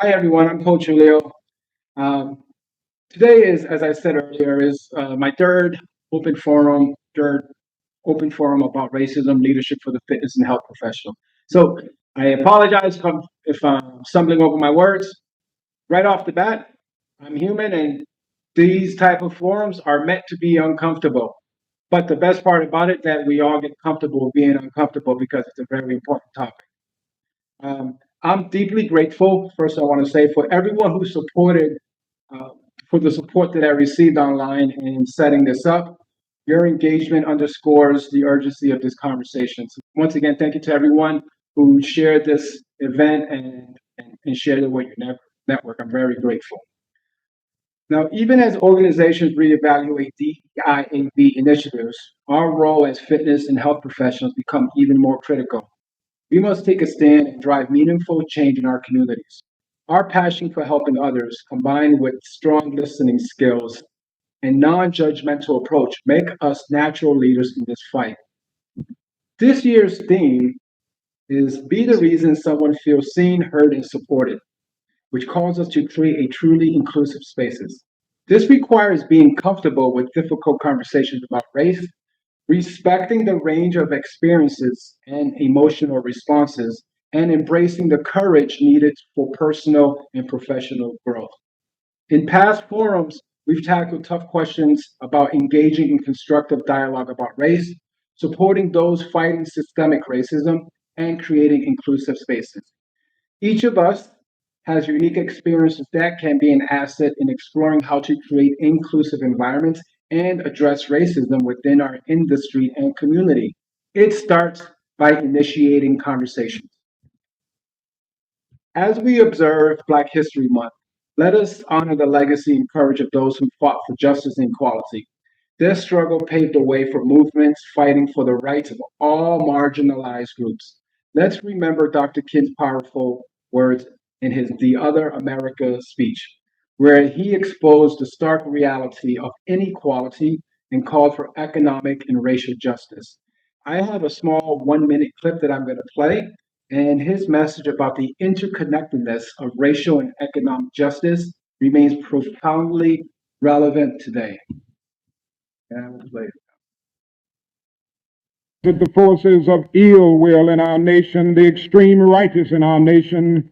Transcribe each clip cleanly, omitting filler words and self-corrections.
Hi everyone, I'm Coach Julio. Um, Today is, as I said earlier, is my third open forum about racism, leadership for the fitness and health professional. So I apologize if I'm stumbling over my words. Right off the bat, I'm human, and these type of forums are meant to be uncomfortable. But the best part about it that we all get comfortable being uncomfortable because it's a very important topic. I'm deeply grateful, first, I want to say, for everyone who supported, uh, for the support that I received online in setting this up. Your engagement underscores the urgency of this conversation. So once again, thank you to everyone who shared this event and shared it with your network. I'm very grateful. Now, even as organizations reevaluate DEIAB initiatives, our role as fitness and health professionals become even more critical. We must take a stand and drive meaningful change in our communities. Our passion for helping others, combined with strong listening skills and non-judgmental approach, make us natural leaders in this fight. This year's theme is Be the Reason Someone Feels Seen, Heard, and Supported, which calls us to create a truly inclusive spaces. This requires being comfortable with difficult conversations about race, respecting the range of experiences and emotional responses, and embracing the courage needed for personal and professional growth. In past forums, we've tackled tough questions about engaging in constructive dialogue about race, supporting those fighting systemic racism, and creating inclusive spaces. Each of us has unique experiences that can be an asset in exploring how to create inclusive environments and address racism within our industry and community. It starts by initiating conversations. As we observe Black History Month, let us honor the legacy and courage of those who fought for justice and equality. Their struggle paved the way for movements fighting for the rights of all marginalized groups. Let's remember Dr. King's powerful words in his The Other America speech, where he exposed the stark reality of inequality and called for economic and racial justice. I have a small 1 minute clip that I'm going to play, and his message about the interconnectedness of racial and economic justice remains profoundly relevant today. That the forces of ill will in our nation, the extreme righteous in our nation,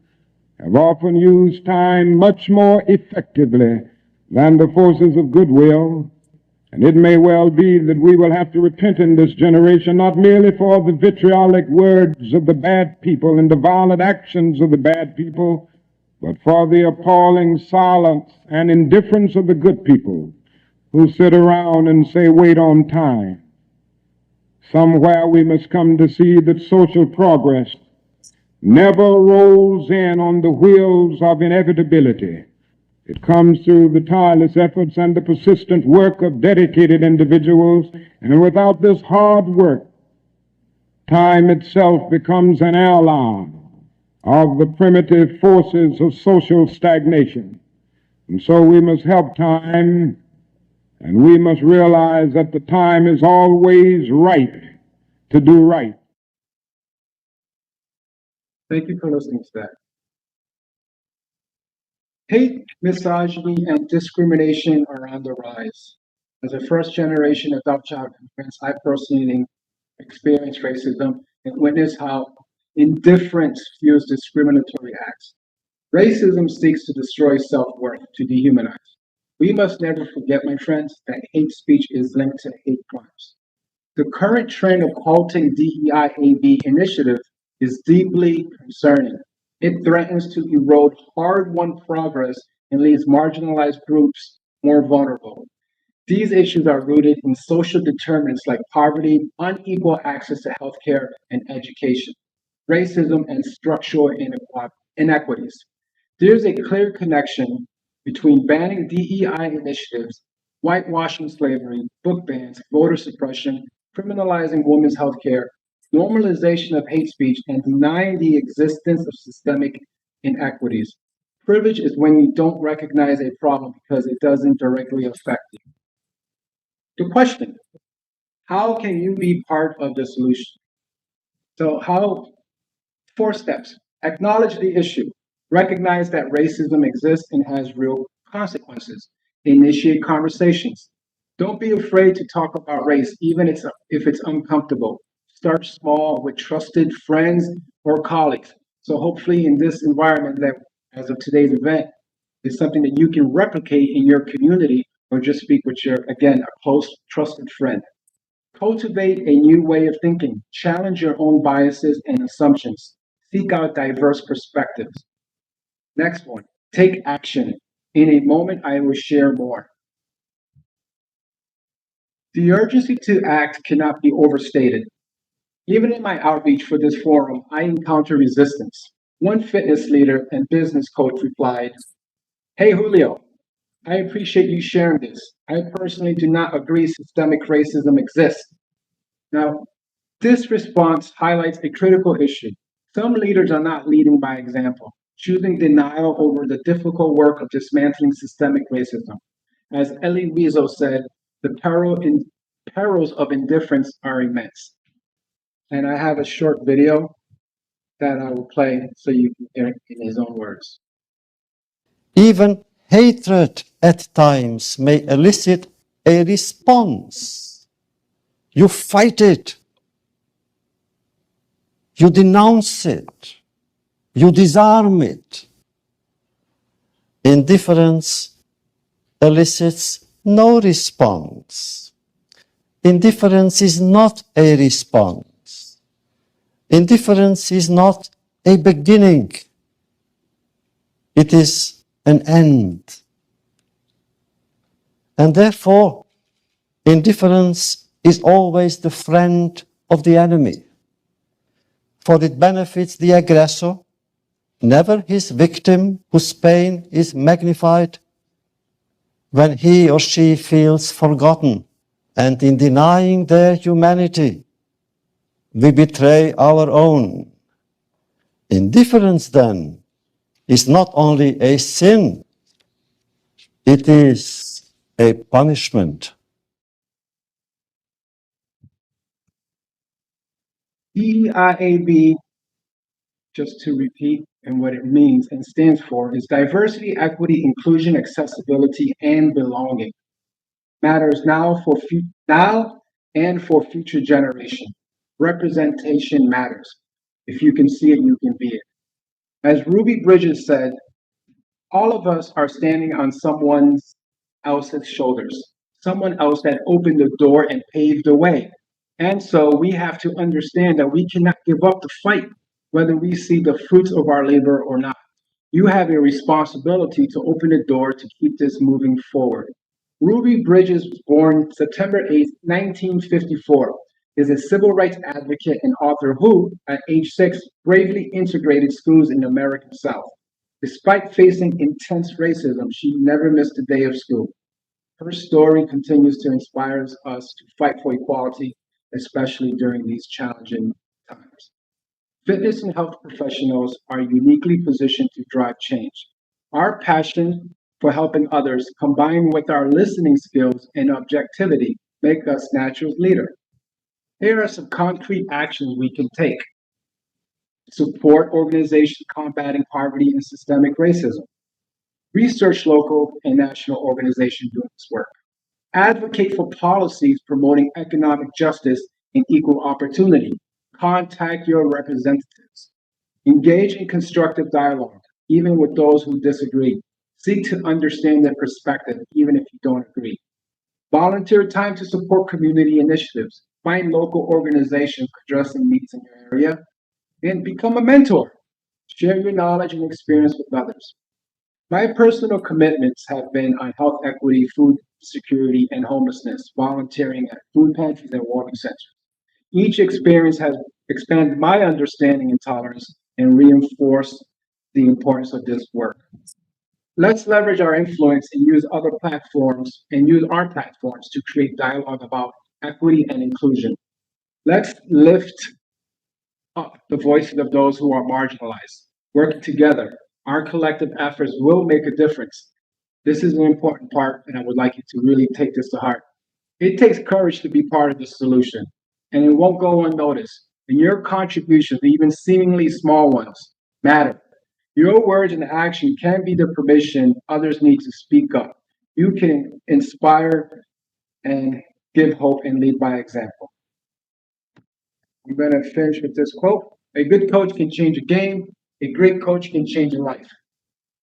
have often used time much more effectively than the forces of goodwill. And it may well be that we will have to repent in this generation, not merely for the vitriolic words of the bad people and the violent actions of the bad people, but for the appalling silence and indifference of the good people who sit around and say, wait on time. Somewhere we must come to see that social progress never rolls in on the wheels of inevitability. It comes through the tireless efforts and the persistent work of dedicated individuals, and without this hard work, time itself becomes an ally of the primitive forces of social stagnation. And so we must help time, and we must realize that the time is always right to do right. Thank you for listening to that. Hate, misogyny, and discrimination are on the rise. As a first generation adult child immigrant, I personally experienced racism and witnessed how indifference fuels discriminatory acts. Racism seeks to destroy self worth, to dehumanize. We must never forget, my friends, that hate speech is linked to hate crimes. The current trend of halting DEIAB initiative is deeply concerning. It threatens to erode hard-won progress and leaves marginalized groups more vulnerable. These issues are rooted in social determinants like poverty, unequal access to healthcare and education, racism, and structural inequities. There's a clear connection between banning DEI initiatives, whitewashing slavery, book bans, voter suppression, criminalizing women's health care, normalization of hate speech, and denying the existence of systemic inequities. Privilege is when you don't recognize a problem because it doesn't directly affect you. The question, how can you be part of the solution? So, how, 4 steps. Acknowledge the issue. Recognize that racism exists and has real consequences. Initiate conversations. Don't be afraid to talk about race, even if it's uncomfortable. Start small with trusted friends or colleagues. So hopefully in this environment that as of today's event is something that you can replicate in your community or just speak with your, again, a close trusted friend. Cultivate a new way of thinking. Challenge your own biases and assumptions. Seek out diverse perspectives. Next one, take action. In a moment, I will share more. The urgency to act cannot be overstated. Even in my outreach for this forum, I encounter resistance. One fitness leader and business coach replied, "Hey Julio, I appreciate you sharing this. I personally do not agree systemic racism exists." Now, this response highlights a critical issue. Some leaders are not leading by example, choosing denial over the difficult work of dismantling systemic racism. As Elie Wiesel said, the perils of indifference are immense. And I have a short video that I will play so you can hear it in his own words. Even hatred at times may elicit a response. You fight it. You denounce it. You disarm it. Indifference elicits no response. Indifference is not a response. Indifference is not a beginning. It is an end. And therefore, indifference is always the friend of the enemy, for it benefits the aggressor, never his victim whose pain is magnified when he or she feels forgotten. And in denying their humanity, we betray our own. Indifference, then, is not only a sin, it is a punishment. DEIAB, just to repeat, and what it means and stands for is diversity, equity, inclusion, accessibility, and belonging. Matters now and for future generations. Representation matters. If you can see it, you can be it. As Ruby Bridges said, all of us are standing on someone else's shoulders, someone else that opened the door and paved the way. And so we have to understand that we cannot give up the fight, whether we see the fruits of our labor or not. You have a responsibility to open the door to keep this moving forward. Ruby Bridges was born September 8, 1954, is a civil rights advocate and author who, at age 6, bravely integrated schools in the American South. Despite facing intense racism, she never missed a day of school. Her story continues to inspire us to fight for equality, especially during these challenging times. Fitness and health professionals are uniquely positioned to drive change. Our passion for helping others, combined with our listening skills and objectivity, make us natural leaders. Here are some concrete actions we can take. Support organizations combating poverty and systemic racism. Research local and national organizations doing this work. Advocate for policies promoting economic justice and equal opportunity. Contact your representatives. Engage in constructive dialogue, even with those who disagree. Seek to understand their perspective, even if you don't agree. Volunteer time to support community initiatives. Find local organizations addressing needs in your area, and become a mentor. Share your knowledge and experience with others. My personal commitments have been on health equity, food security, and homelessness, volunteering at food pantries and warming centers. Each experience has expanded my understanding and tolerance and reinforced the importance of this work. Let's leverage our influence and use other platforms and use our platforms to create dialogue about equity and inclusion. Let's lift up the voices of those who are marginalized. Working together, our collective efforts will make a difference. This is an important part, and I would like you to really take this to heart. It takes courage to be part of the solution, and it won't go unnoticed. And your contributions, even seemingly small ones, matter. Your words and action can be the permission others need to speak up. You can inspire and give hope and lead by example. I'm going to finish with this quote. A good coach can change a game. A great coach can change a life.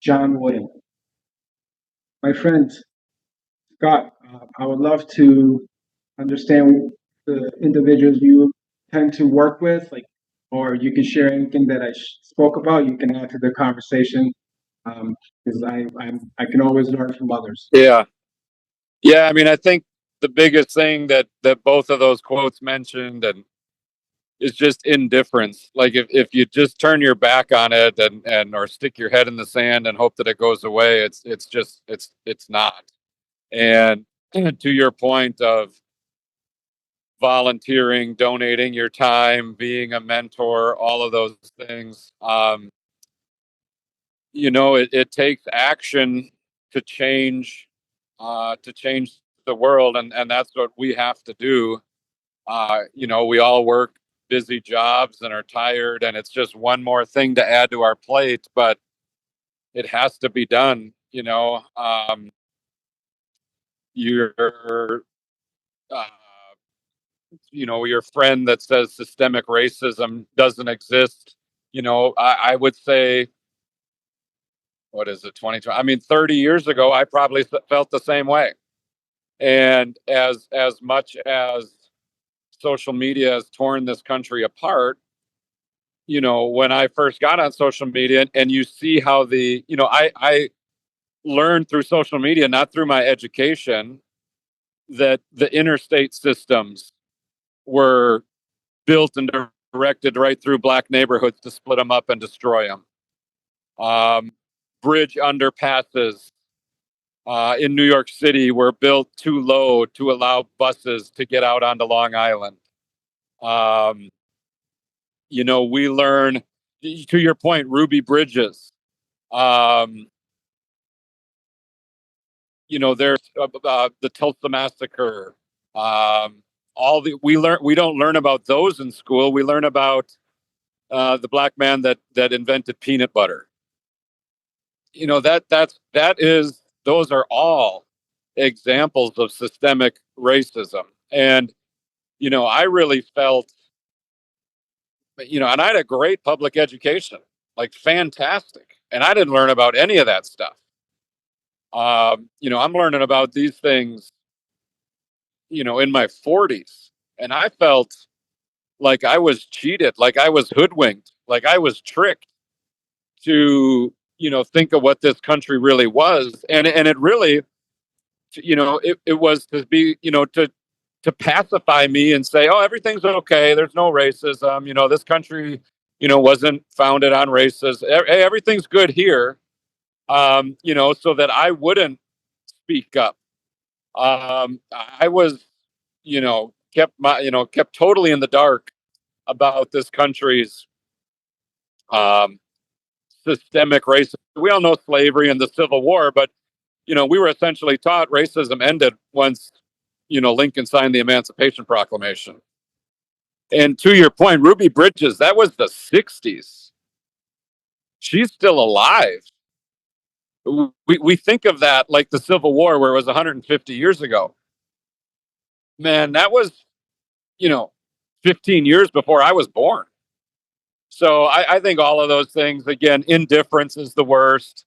John Wooden. My friends, Scott, I would love to understand the individuals you tend to work with, like, or you can share anything that I spoke about. You can add to the conversation, because I can always learn from others. Yeah. I mean, I think the biggest thing that both of those quotes mentioned and is just indifference. Like if you just turn your back on it and or stick your head in the sand and hope that it goes away, it's not. And to your point of volunteering, donating your time, being a mentor, all of those things, it takes action to change the world, and that's what we have to do. We all work busy jobs and are tired, and it's just one more thing to add to our plate, but it has to be done. Your your friend that says systemic racism doesn't exist, I would say, what is it, 2020? I mean, 30 years ago, I probably felt the same way. And as much as social media has torn this country apart, when I first got on social media and you see how I learned through social media, not through my education, that the interstate systems were built and directed right through black neighborhoods to split them up and destroy them. Bridge underpasses in New York City were built too low to allow buses to get out onto Long Island. We learn, to your point, Ruby Bridges. There's the Tulsa Massacre. We don't learn about those in school. We learn about the black man that invented peanut butter. Those are all examples of systemic racism. And, I really felt, and I had a great public education, like fantastic. And I didn't learn about any of that stuff. I'm learning about these things, in my 40s. And I felt like I was cheated, like I was hoodwinked, like I was tricked to, think of what this country really was. And it really, it was to be, to pacify me and say, oh, everything's okay. There's no racism. This country, wasn't founded on racism. Everything's good here. So that I wouldn't speak up. I was, kept totally in the dark about this country's systemic racism. We all know slavery and the Civil War, but we were essentially taught racism ended once, Lincoln signed the Emancipation Proclamation. And to your point, Ruby Bridges, that was the 60s. She's still alive. We think of that like the Civil War, where it was 150 years ago. Man, that was, 15 years before I was born. So I think all of those things, again, indifference is the worst.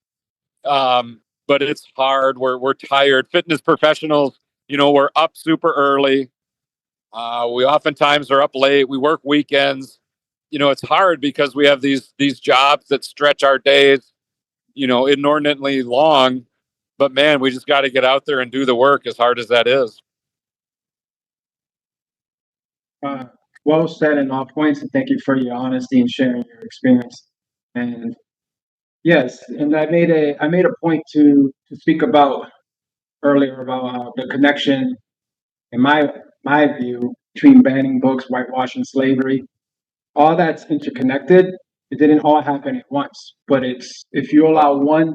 But it's hard. We're tired. Fitness professionals, we're up super early. We oftentimes are up late. We work weekends. It's hard because we have these jobs that stretch our days, inordinately long. But man, we just got to get out there and do the work, as hard as that is. Well said in all points, and thank you for your honesty and sharing your experience. And yes, and I made a point to speak about earlier about the connection, in my view, between banning books, whitewashing slavery. All that's interconnected. It didn't all happen at once, but it's if you allow one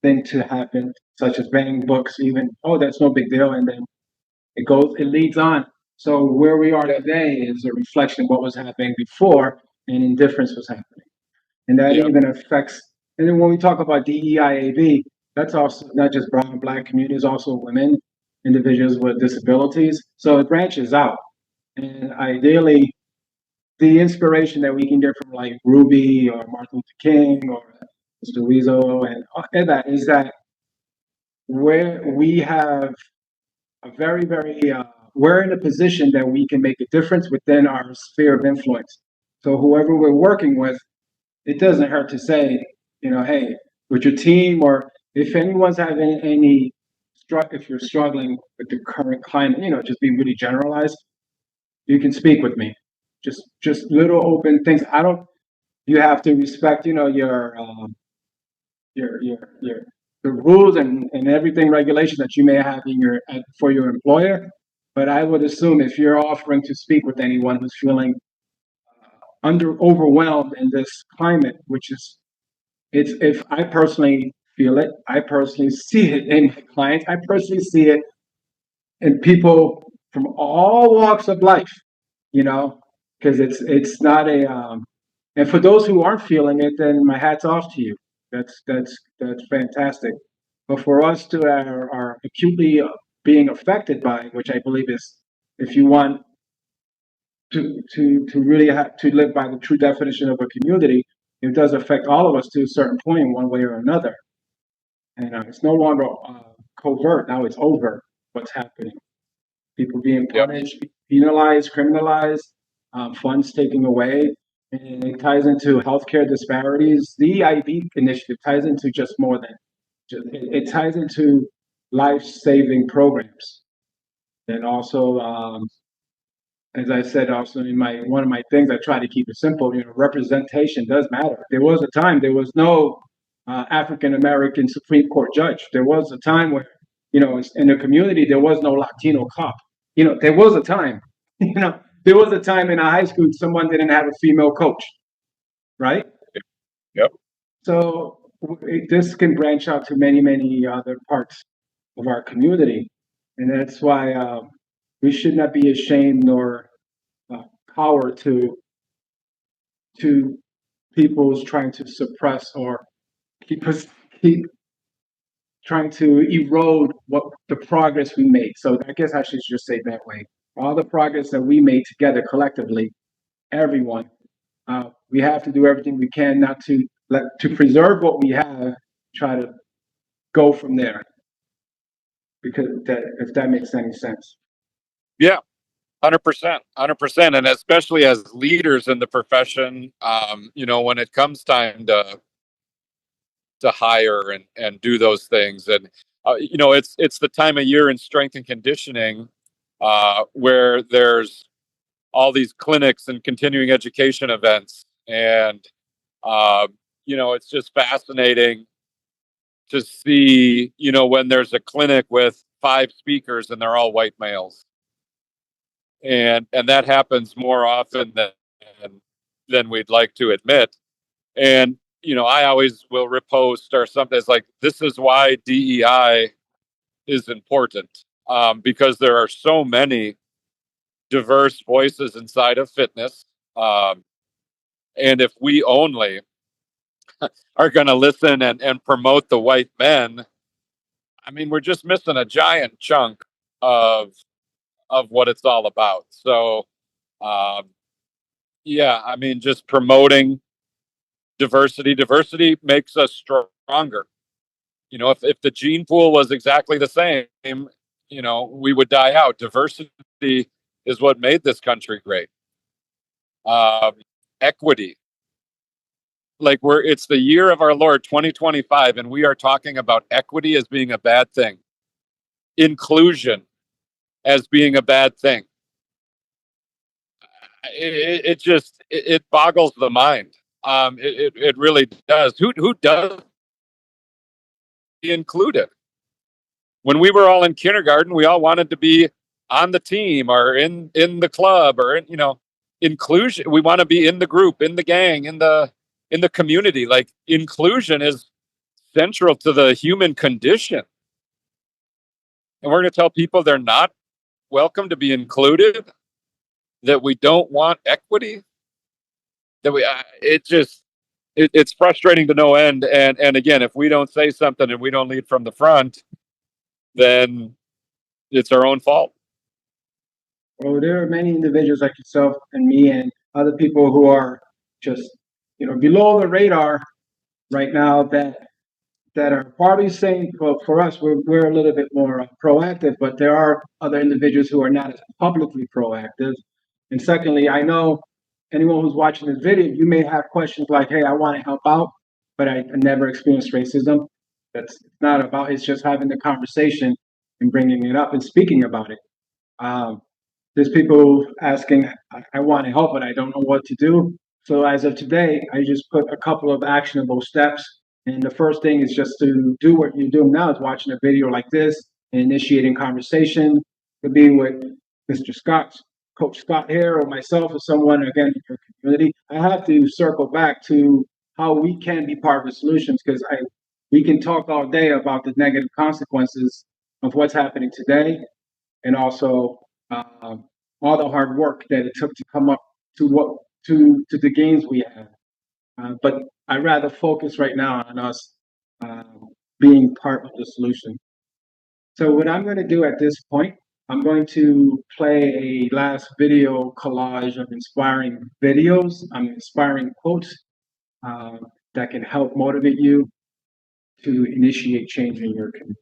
thing to happen, such as banning books, even that's no big deal, and then it leads on. So where we are today is a reflection of what was happening before, and indifference was happening. And that Yep. even affects, and then when we talk about DEIAB, that's also not just brown and black communities, also women, individuals with disabilities. So it branches out. And ideally, the inspiration that we can get from like Ruby or Martin Luther King or Mr. Weasel and that is that where we have a we're in a position that we can make a difference within our sphere of influence. So whoever we're working with, it doesn't hurt to say, hey, with your team, or if anyone's having any, if you're struggling with the current climate, just be really generalized, you can speak with me. Just little open things. You have to respect, your the rules and everything regulation that you may have for your employer. But I would assume if you're offering to speak with anyone who's feeling overwhelmed in this climate, which is it's if I personally feel it, I personally see it in my clients, I personally see it in people from all walks of life, because it's not a and for those who aren't feeling it, then my hat's off to you. That's fantastic. But for us to are acutely being affected by it, which I believe is, if you want to really have to live by the true definition of a community, it does affect all of us to a certain point in one way or another. And it's no longer covert, now it's overt what's happening. People being Yep. punished, penalized, criminalized, funds taken away. And it ties into healthcare disparities. The EIB initiative ties into just more than, it ties into life-saving programs. And also, as I said, also in one of my things, I try to keep it simple. Representation does matter. There was a time there was no African American Supreme Court judge. There was a time where, in the community there was no Latino cop. There was a time. There was a time in a high school someone didn't have a female coach, right? Yep. So this can branch out to many, many other parts of our community, and that's why we should not be ashamed nor power to people's trying to suppress or keep trying to erode what the progress we made. So I guess I should just say it that way. All the progress that we made together collectively, everyone, we have to do everything we can not to preserve what we have, try to go from there. Because if that makes any sense. Yeah. 100%, 100%. And especially as leaders in the profession, when it comes time to hire and do those things. And, it's the time of year in strength and conditioning where there's all these clinics and continuing education events. And, it's just fascinating to see, when there's a clinic with 5 speakers and they're all white males. And that happens more often than we'd like to admit. And I always will repost or something. It's like, this is why DEI is important, because there are so many diverse voices inside of fitness, and if we only are going to listen and promote the white men, I mean, we're just missing a giant chunk of what it's all about. So, yeah, I mean, just promoting diversity makes us stronger. If the gene pool was exactly the same, we would die out. Diversity is what made this country great. Equity, like it's the year of our Lord 2025, and we are talking about equity as being a bad thing, inclusion as being a bad thing. It boggles the mind. It really does. Who does be included? When we were all in kindergarten, we all wanted to be on the team or in the club or inclusion. We want to be in the group, in the gang, in the community. Like, inclusion is central to the human condition. And we're going to tell people they're not welcome to be included, that we don't want equity, that it's frustrating to no end. And again, if we don't say something and we don't lead from the front, then it's our own fault. Well, there are many individuals like yourself and me and other people who are just, below the radar right now that are probably saying, well, for us, we're a little bit more proactive, but there are other individuals who are not as publicly proactive. And secondly, I know anyone who's watching this video, you may have questions like, hey, I want to help out, but I never experienced racism. That's not about, it's just having the conversation and bringing it up and speaking about it. There's people asking, I want to help, but I don't know what to do. So as of today, I just put a couple of actionable steps. And the first thing is just to do what you're doing now, is watching a video like this and initiating conversation. Could be with Mr. Scott, Coach Scott here, or myself, or someone, again, in your community. I have to circle back to how we can be part of the solutions, because we can talk all day about the negative consequences of what's happening today, and also all the hard work that it took to come up to the gains we have. But I'd rather focus right now on us being part of the solution. So what I'm going to do at this point, I'm going to play a last video collage of inspiring videos, inspiring quotes that can help motivate you to initiate change in your community.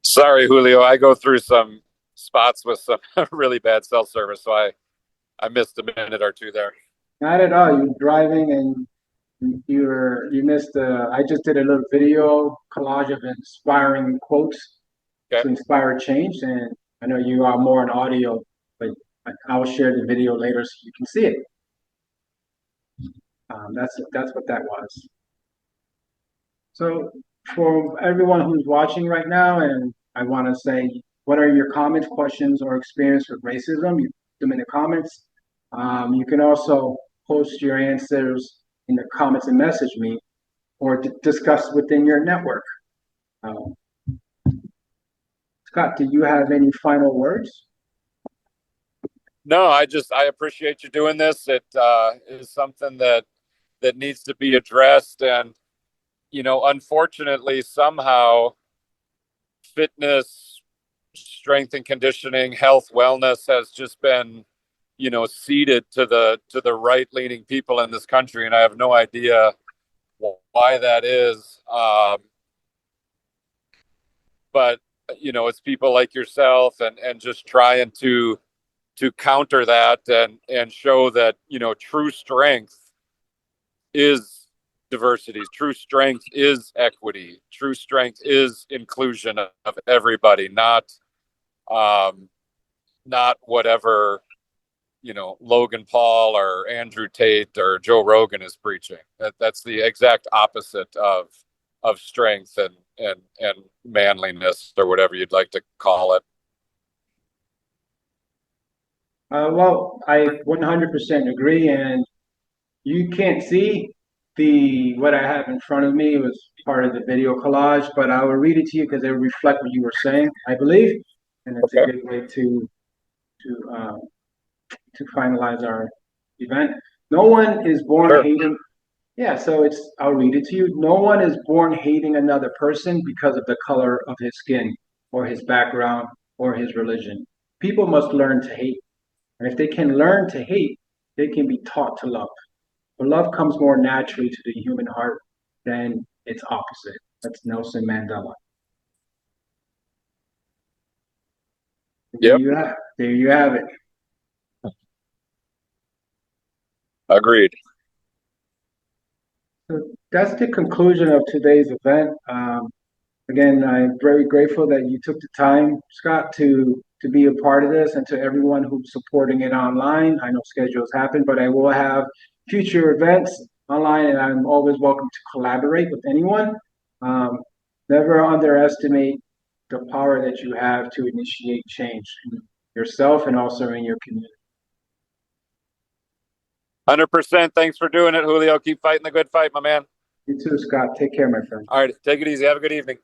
Sorry, Julio, I go through some spots with some really bad cell service, so I missed a minute or two there. Not at all. You're driving and you missed. I just did a little video collage of inspiring quotes to inspire change, and I know you are more on audio, but I'll share the video later so you can see it. That's what that was. So for everyone who's watching right now, and I want to say, what are your comments, questions, or experience with racism? You put them in the comments. You can also post your answers in the comments and message me, or discuss within your network. Scott, do you have any final words? No, I appreciate you doing this. It is something that needs to be addressed, and unfortunately, somehow fitness, strength and conditioning, health, wellness has just been ceded to the right-leaning people in this country, and I have no idea why that is. But it's people like yourself and just trying to counter that and show that true strength is diversity, true strength is equity, true strength is inclusion of everybody, not whatever Logan Paul or Andrew Tate or Joe Rogan is preaching. That's the exact opposite of strength and manliness, or whatever you'd like to call it. Well, I 100% agree, and you can't see what I have in front of me. It was part of the video collage, but I will read it to you because it will reflect what you were saying, I believe, and it's a good way to finalize our event. No one is born hating. Yeah, so I'll read it to you. No one is born hating another person because of the color of his skin or his background or his religion. People must learn to hate. And if they can learn to hate, they can be taught to love. But love comes more naturally to the human heart than its opposite. That's Nelson Mandela. Yep. There you have it. Agreed. So that's the conclusion of today's event. Again, I'm very grateful that you took the time, Scott, to be a part of this, and to everyone who's supporting it online. I know schedules happen, but I will have future events online, and I'm always welcome to collaborate with anyone. Never underestimate the power that you have to initiate change in yourself and also in your community. 100%. Thanks for doing it, Julio. Keep fighting the good fight, my man. You too, Scott. Take care, my friend. All right. Take it easy. Have a good evening.